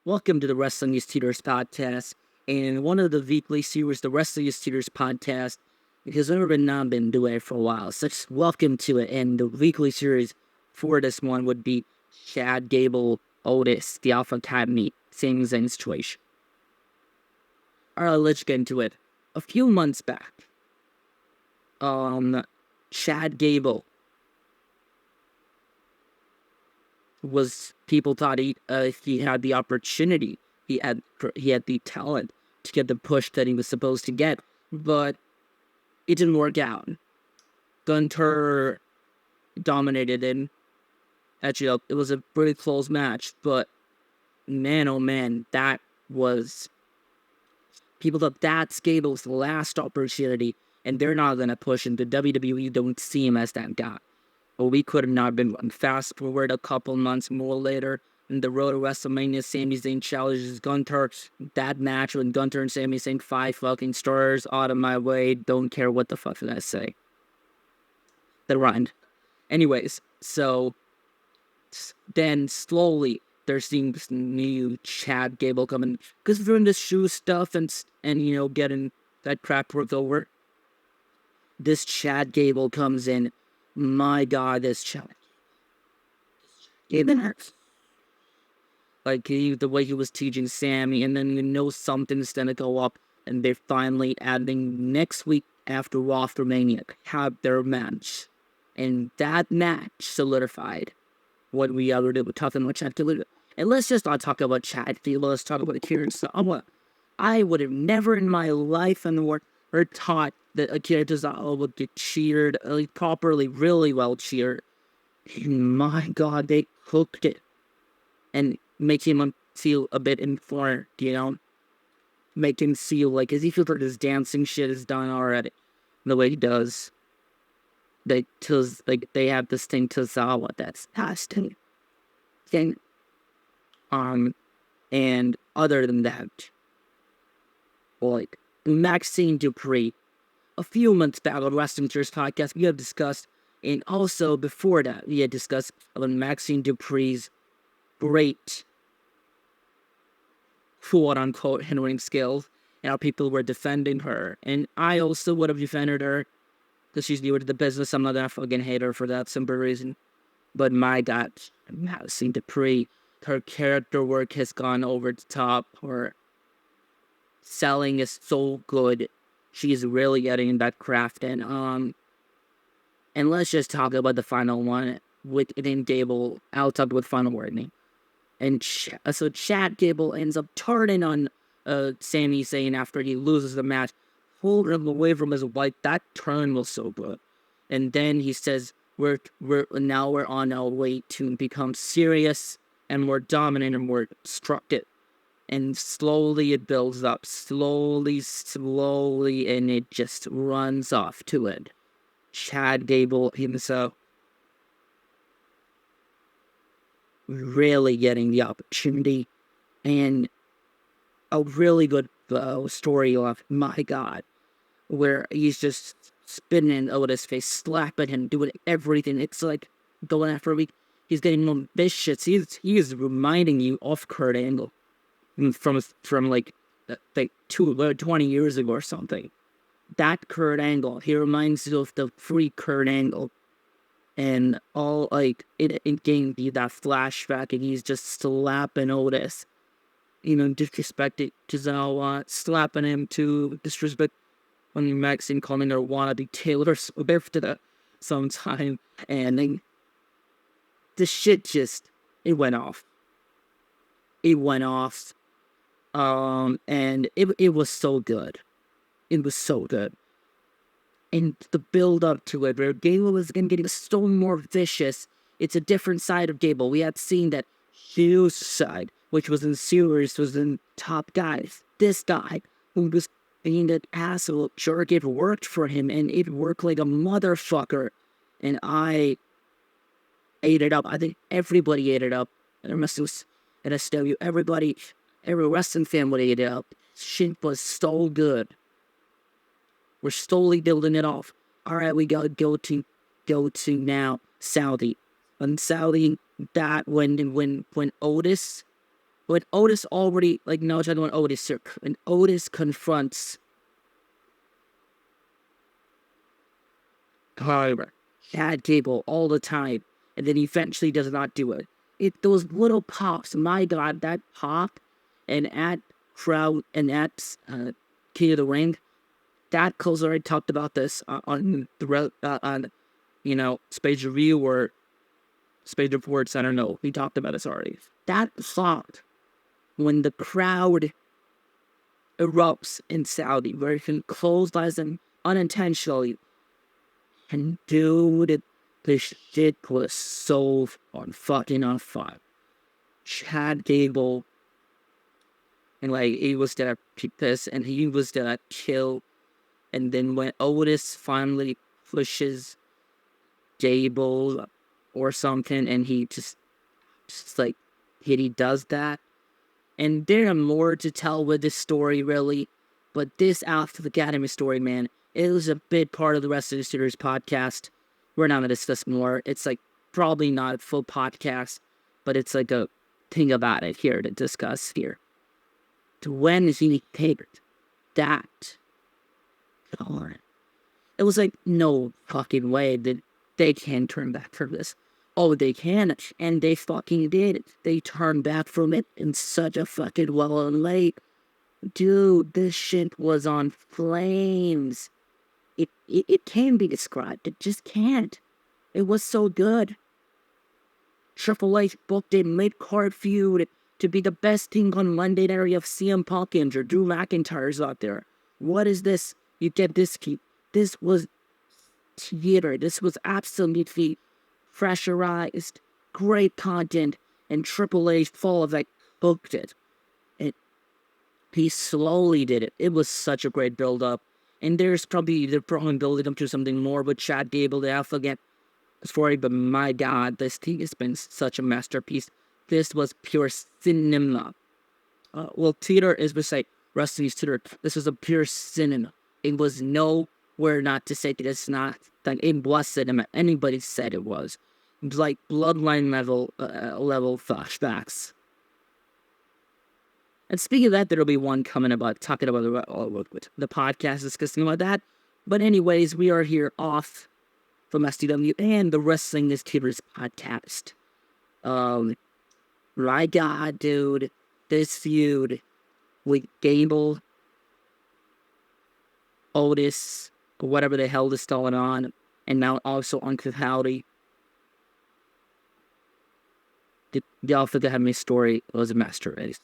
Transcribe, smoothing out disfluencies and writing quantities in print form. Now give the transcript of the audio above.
Welcome to the Wrestling is Teeters podcast, and one of the weekly series, the Wrestling is Teeters podcast, because we've been doing it for a while. So just welcome to it, and the weekly series for this one would be Chad Gable, Otis, the Alpha Academy, same situation. Alright, let's get into it. A few months back, Chad Gable people thought he had the opportunity, he had the talent to get the push that he was supposed to get, but it didn't work out. Gunter dominated him. Actually, it was a pretty close match, but man, oh man, people thought that's Gable's last opportunity, and they're not gonna push him. The WWE don't see him as that guy. Well, we could have not been fast forward a couple months more later. In the road to WrestleMania, Sami Zayn challenges Gunter. That match with Gunter and Sami Zayn, 5 fucking stars, out of my way. Don't care what the fuck did I say. The run. Anyways, so then slowly they're seeing this new Chad Gable coming, because we're in the shoe stuff and getting that crap worked over. This Chad Gable comes in. My God, this Chad. Like the way he was teaching Sammy, and then something's gonna go up, and they're finally adding next week after Mania have their match, and that match solidified what we ever did with Tough and Chad Gable. And let's just not talk about Chad Gable. Let's talk about Akira Tozawa. I would have never in my life in the world taught that Akira Tozawa would get cheered, properly, really well cheered. My God, they cooked it. And make him feel a bit informed, Make him feel like, as he feels like his dancing shit is done already. The way he does. They have this thing Tozawa that's past him. And other than that, like, Maxine Dupree, a few months back on Wrestling Cheers podcast, we have discussed, and also before that, we had discussed about Maxine Dupree's great, quote-unquote, in-ring skills, and how people were defending her. And I also would have defended her, because she's newer to the business. I'm not gonna fucking hate her for that simple reason. But my God, Maxine Dupree, her character work has gone over the top. Her selling is so good. She's really getting that craft. And let's just talk about the final one within Gable. I'll talk with final wording. And so Chad Gable ends up turning on Sami Zayn after he loses the match, pulling him away from his wife. That turn was so good. And then he says, we're on our way to become serious and more dominant and more destructive. And slowly it builds up, slowly, and it just runs off to it. Chad Gable himself really getting the opportunity, and a really good story of, my God, where he's just spitting in Otis' face, slapping him, doing everything. It's like going after a week. He's getting more vicious. He is reminding you of Kurt Angle from like 20 years ago or something. That Kurt Angle, he reminds you of the free Kurt Angle. And all, like, it gave you that flashback, and he's just slapping Otis. Disrespecting Tozawa, slapping him too, disrespect when Maxine calling her wannabe Taylor Swift at some time. And then the shit just, it went off. It went off. And it was so good. It was so good. And the build up to it, where Gable is again getting so more vicious. It's a different side of Gable. We had seen that huge side, which was in series, was in top guys. This guy, who was being an asshole jerk, it worked for him, and it worked like a motherfucker. And I ate it up. I think everybody ate it up. And I tell you, every wrestling fan would eat it up. Shit was so good. We're slowly building it off. Alright, we gotta go to now Saudi. And Saudi, that when Otis when Otis already, like, no, talking about Otis, sir. When Otis confronts However, Chad Gable all the time, and then eventually does not do it. Those little pops, my God, that pop, and at crowd and at King of the Ring, that close already talked about this on Spage Review or Spage Reports. I don't know. We talked about this already. That thought when the crowd erupts in Saudi, where it can close them unintentionally. And dude, this shit was so on fire. Chad Gable, and like, he was gonna keep this, and he was gonna kill. And then when Otis finally pushes Gable or something, and he just like, he does that. And there are more to tell with this story, really. But this After the Academy story, man, it was a big part of the rest of the series podcast. We're not going to discuss more. It's like probably not a full podcast, but it's like a thing about it here to discuss here. To when is he picked that? God. It was like, no fucking way that they can turn back from this. Oh, they can, and they fucking did. They turned back from it in such a fucking well late. Dude, this shit was on flames. It can be described. It just can't. It was so good. Triple H booked a mid-card feud to be the best thing on Monday Night of CM Punk and Drew McIntyre's out there. What is this? You get this keep. This was theater. This was absolutely pressurized, great content, and Triple H full of booked it. He slowly did it. It was such a great build-up. And they're probably building up to something more with Chad Gable, the Alpha Get story, but my God, this thing has been such a masterpiece. This was pure cinema. Theater is beside wrestling's theater. This was a pure cinema. It was nowhere not to say that it's not. That it was cinema. Anybody said it was. It was like bloodline level flashbacks. And speaking of that, there'll be one coming about talking about the podcast discussing about that. But anyways, we are here off from STW and the Wrestling is Theaters podcast. My God, dude, this feud with Gable, Otis, or whatever the hell is going on, and now also Uncle Howdy. The Alpha Academy story was a masterpiece.